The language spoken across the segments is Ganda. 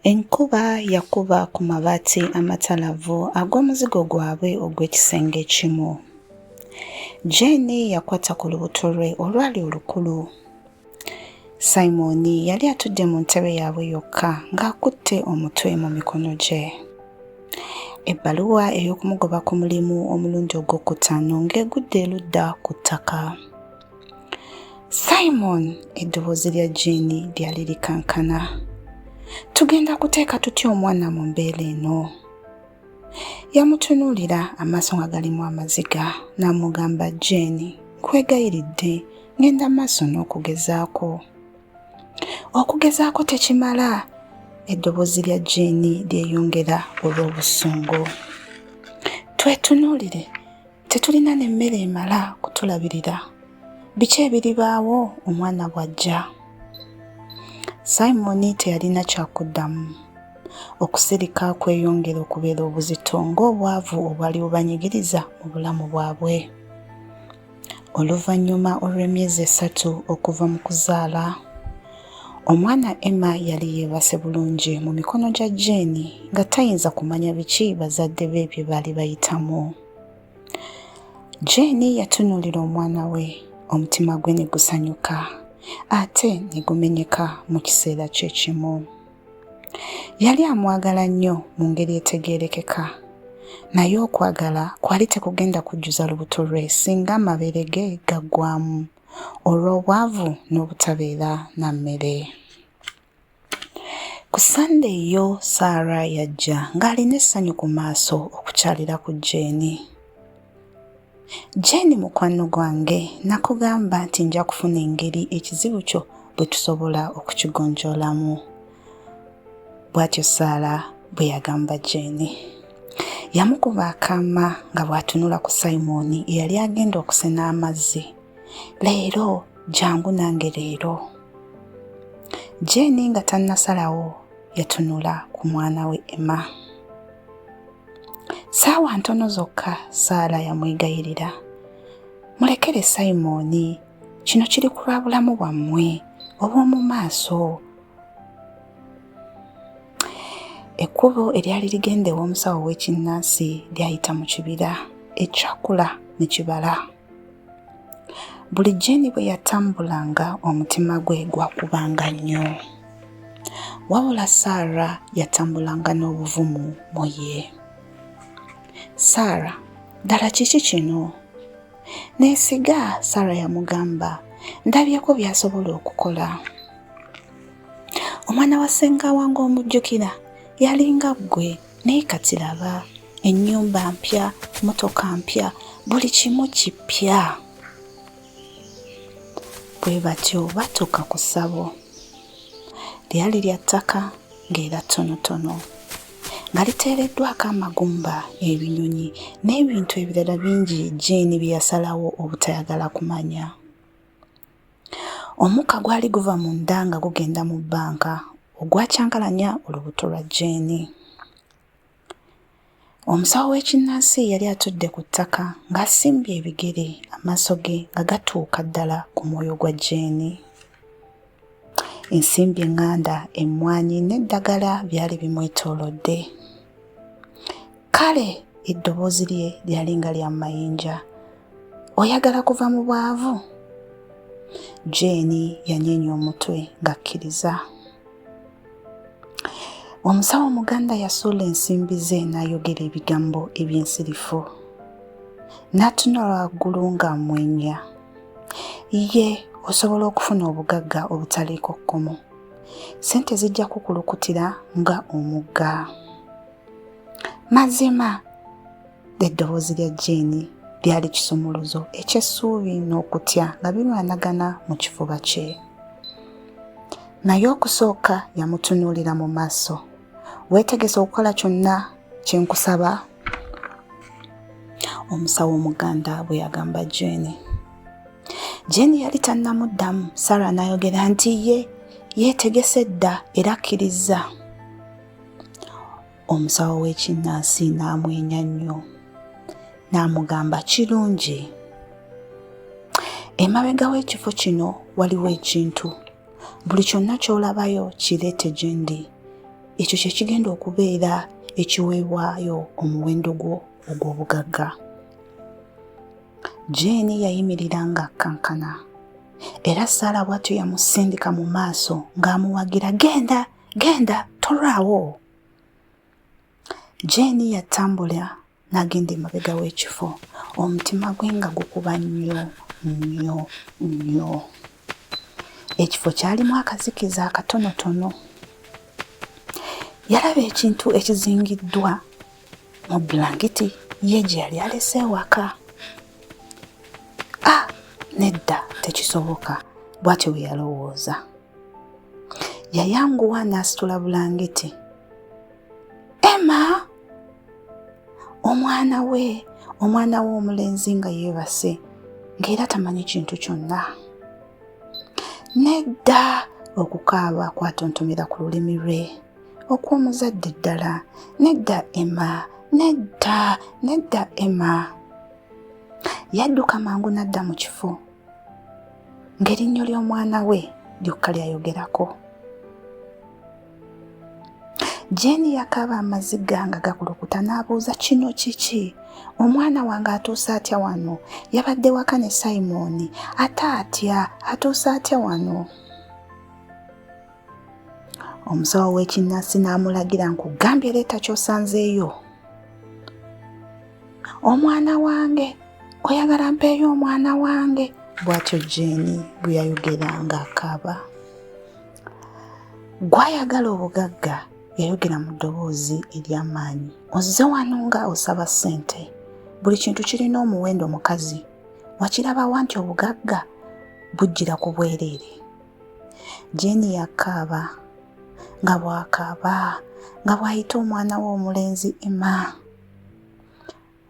Enkuba yakuba ku mabaati amatalavu ag'omuzigo gwabwe ogw'ekisenge ekimu. Jane yakwata ku lubuto lwe olwali olukulu. Simon yali atudde mu ntebe yaabwe yokka ng'akutte omutwe mu mikono gye. Ebbaluwa ey'okumugoba ku mulimu omulundi ogwokutaano ng'egudde erudda ku ttaka. Simon, eddoboozi lya Jane lyali likankana. Tugenda kuteeka tutya omwana mu mbeera eno? Yamutunuulira amaaso nga galimu amaziga n'amugamba, Jane, nkwegayiridde, ngenda maaso n'okugezaako. Okugezaako tekimala. Eddoboozi lya Jane lyeyongera olw'obusungu. Twetunuulire, tetulina n'emmere emala kutulabirira. Biki ebiribaawo omwana bw'ajja? Simon teyalina kyakuddamu. Okusirika kweyongera okubeera obuzito ng'obwavu obwali bubanyigiriza mu bulamu bwabwe. Oluvannyuma olw'emyezi 3 okuva mu kuzaala, omwana Emma yali yeebase bulungi mu mikono gya Jane nga tayinza kumanya biki bazadde be bye baali bayitamu. Jane yatunuulira omwana we, omutima gwe ne gusanyuka ate ne gumenyeka mu kiseera kye kimu. Yali amwagala nnyo mu ngeri etegeerekeka, naye okwagala kwali tekugenda kujjuza lubuto lwe singa amabeere ge gaggwamu olw'obwavu n'obutabeera na mmere. Ku Sunday yo Sarah yajja ng'alina essanyu ku maaso okukyalira ku Jane. Jane mukwano gwange, nakugamba nti nja kufuna engeri ekizibu kyo bwe tusobola okukigonjoolamu. Bw'atyo Sarah bwe yagamba Jane. Yamukuba akaama nga bw'atunula ku Simon eyali agenda okusena amazzi. Leero, jangu nange leero. Jane nga tannasalawo yatunula ku mwana we Emma. Saawa ntono zokka Sarah yamwegayirira. Mulekere Simon, kino kiri ku lwa bulamu bwammwe obw'omu maaso. Ekkubo eryali ligenda ew'omusawo w'ekinnansi lyayita mu kibira, ekyakula ne kibala. Buli Jane bwe yatambulanga omutima gwe gwakubanga nnyo. Wabula Sarah yatambulanga n'obuvumu mu ye. Sarah, ddala kiki kino? Neesiga, Sarah yamugamba, ndabyeko by'asobola okukola. Omwana wa ssenga wange omujjukira yalinga ggwe, naye kati laba, ennyumba mpya, motoka mpya, buli kimu kipya. Bwe batyo batuuka ku ssabo. Lyali lya ttaka ng'era ttonotono, nga liteereddwako amagumba, ebinyonyi n'ebintu ebirala bingi Jane bye yasalawo obutayagala kumanya. Omukka gwali guva mu nda nga gugenda mu bbanka ogwakyankalanya olubuto lwa Jane. Omusawo w'ekinnansi yali atudde ku ttaka ng'asimbye ebigere, amaaso ge nga gatuuka ddala ku mwoyo gwa Jane. Ensimbi eŋŋanda, emmwanyi n'eddagala byali bimwetoolodde. Kale, eddoboozi lye lyali nga lya mayinja. Oyagala kuva mu bwavu? Jane yanyeenya omutwe ng'akkiriza. Omusawo Omuganda yasuula ensimbi ze n'ayogera ebigambo eby'ensirifu. N'atunula waggulu ng'amwenya. Ye, osobola okufuna obugagga obutaliiko kkomo. Ssente zijja kukulukutira nga omugga. Mazima, eddoboozi lya Jane lyali kisumuluzo eky'essuubi n'okutya nga birwanagana mu kifuba kye. Naye okusooka yamutunuulira mu maaso. Weetegese okukola kyonna kye nkusaba? Omusawo Omuganda bwe yagamba Jane. Jane yali tannamuddamu. Sarah n'ayogera nti yeetegese dda era akkiriza. Omusawo w'ekinnansi n'amwenya nnyo. N'amugamba kirungi. Emabega w'ekifo kino waliwo ekintu. Buli kyonna ky'olabayo kireete gye ndi. ekyo kye kigenda okubeera ekiweebwayo omuwendo gwo ogw'obugagga. Jane yayimirira ng'akkankana era Sarah bw'atyo yamusindika mu maaso ng'amuwagira, genda genda tolwawo. Jane yatambula n'agenda emabega w'ekifo, omutima gwe nga gukuba nnyo nnyo nnyo. Ekifo kyalimu akazikiza akatonotono. Yalaba ekintu ekizingiddwa mu blanketi ye gye yali alese ewaka. Nedda tekisoboka, bw'atyo bwe yalowooza. Yayanguwa n'asitula bulangiti. Emma! Omwana we omulenzi nga yeebase ng'era tamanyi kintu kyonna. Nedda! Okukaaba kwatontomera ku lulimi lwe okw'omuzadde ddala. Nedda Emma, nedda, nedda Emma. Yadduka mangu n'adda mu kifo ng'erinnyo ly'omwana we lyokka lyayogerako. Jane yakaaba amaziga nga gakulukuta n'abuuza, kino kiki? Omwana wange atuuse atya wano? Yabadde waka ne Simon, ate atya atuuse atya wano? Omusawo w'ekinnansi n'amulagira nkugambye leeta ky'osanzeeyo. Omwana wange, oyagala mpeeyo omwana wange? Bw'atyo Jane bwe yayogera ng'akaaba. Gw'ayagala obugagga yayogera mu ddoboozi ery'amaanyi. Ozze wano nga osaba ssente. Buli kintu kirina omuwendo mukazi. Wakirabawa nti obugagga bujjira ku bwereere. Jane yakaaba nga bw'akaaba nga bw'ayita omwana we omulenzi Emma.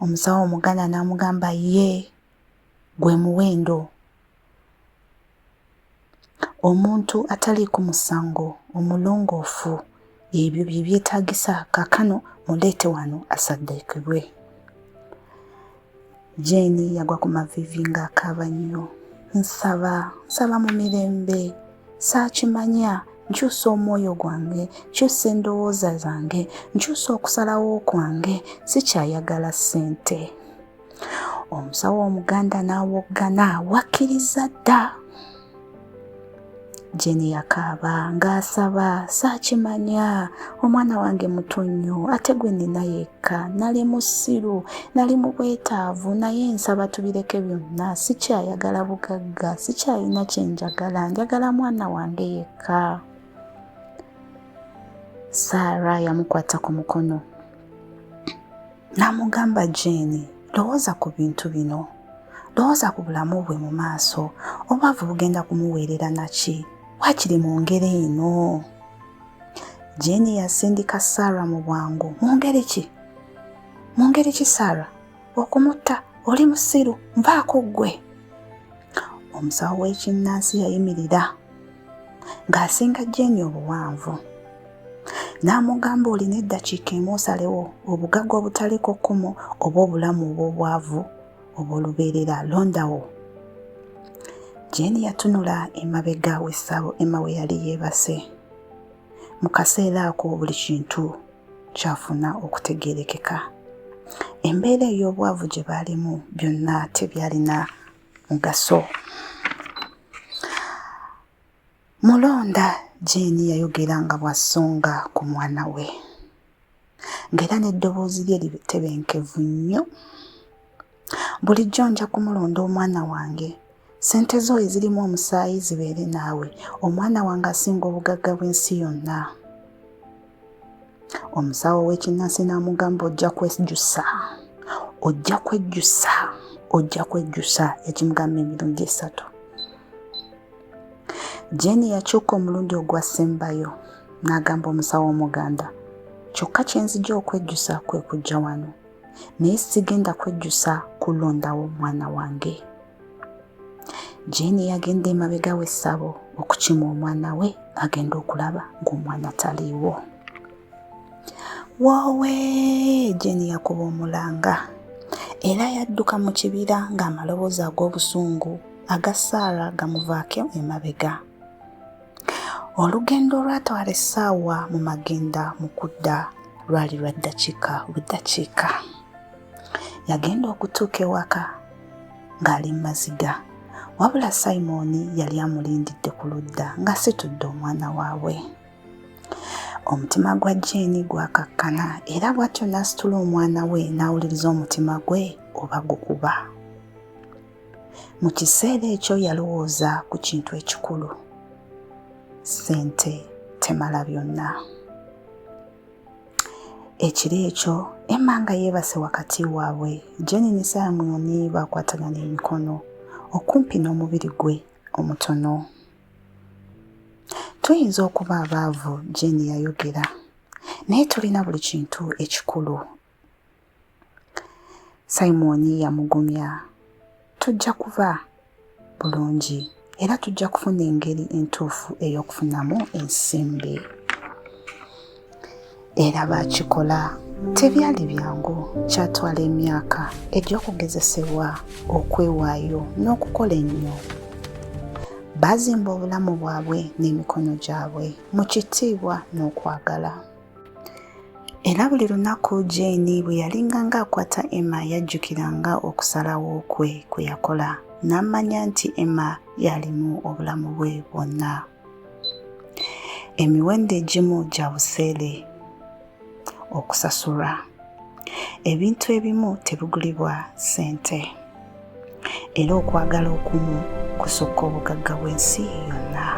Omusawo Omuganda n'amugamba ye gwe muwendo. Omuntu atali ku musango omulongoofu, ebyo bye byetaagisa. Kaakano muleete wano asaddeekebwe. Jane yagwa ku maviivi ng'akaaba nnyo. Nsaba mu mirembe, saakimanya. Nkyusa omwoyo gwange, nkyusa endowooza zange, nkyusa okusalawo kwange, sikyayagala ssente. Omusawo Omuganda n'awoggana, wakkiriza dda. Jane yakaaba ng'asaba, saakimanya. Omwana wange muto nnyo, ate gwe nina yekka. Nali musiru, nali mu bwetaavu, naye nsaba tubireke byonna. Sikyayagala bugagga, sikyalina kye njagala, njagala mwana wange yekka. Sarah yamukwata ku mukono n'amugamba, Jane, lowooza ku bintu bino. Lowooza ku bulamu bwe mu maaso. Obwavu bugenda kumuweerera naki? Waakiri mu ngeri eno. Jane yasindika Sarah mu bwangu. Mu ngeri ki? Mu ngeri ki Sarah? Okumutta? Oli musiru? Nvaako ggwe. Omusawo w'ekinnansi yayimirira ng'asinga Jane obuwanvu. N'amugamba, olina eddakiika emu osalewo obugagga obutaliko kkomo oba obulamu obw'obwavu oba olubeerera, londawo. Jane yatunula emabega w'essabo Emma we yali yeebase. Mu kaseera ako buli kintu kyafuna okutegeerekeka. Embeera ey'obwavu gye baalimu byonna tebyalina mugaso. Mulonda Jane yayogera nga bw'asonga ku mwana we, ng'era n'eddoboozi lye litebenkevu nnyo. Bulijjo nja kumulonda omwana wange. Ssente zo ezirimu omusaayi zibeere naawe. Omwana wange asinga obugagga bw'ensi yonna. Omusawo w'ekinnansi n'amugamba, ojja kwejjusa, ojja kwejjusa, ojja kwejjusa. Yakimugamba emirundi 3. Jane yakyuka omulundi ogwassembayo n'agamba omusawo Omuganda, kyokka kye nzija okwejjusa kwe kujja wano, naye sigenda kwejjusa kulondawo omwana wange. Jane yagenda emabega w'essabo okukima omwana we agenda okulaba ng'omwana taliiwo. Woowe! Jane yakuba omulanga era yadduka mu kibira ng'amaloboozi ag'obusungu aga Sarah gamuvaako emabega. Olugendo lwatwala essaawa mu magenda mu kudda lwali lwa ddakiika buddakiika. Yagenda okutuuka ewaka ng'ali mu maziga, wabula Simon yali amulindidde ku ludda ng'asitudde omwana waabwe. Omutima gwa Jane gwakakkana era bw'atyo n'asitula omwana we n'awuliriza omutima gwe oba gukuba. Mu kiseera ekyo yalowooza ku kintu ekikulu. Ssente temala byonna. Ekiro ekyo Emma nga yeebase wakati waabwe, Jane ne Simon baakwatagana emikono okumpi n'omubiri gwe omutono. Tuyinza okuba abaavu, Jane yayogera, naye tulina buli kintu ekikulu. Simon yamugumya, tujja kuba bulungi era tujja kufuna engeri entuufu ey'okufunamu ensimbi. Era baakikola. Tebyali byangu, kyatwala emyaka egy'okugezesebwa, okwewaayo n'okukola ennyo. Baazimba obulamu bwabwe n'emikono gyabwe mu kitiibwa n'okwagala. Era buli lunaku Jane bwe yalinganga akwata Emma yajjukiranga okusalawo kwe yakola, n'amanya nti Emma yalimu obulamu bwe bwonna. Emiwendo egimu gya buseere okusasulwa. Ebintu ebimu tebigulibwa ssente. Era okwagala okumu kusukka obugagga bw'ensi yonna.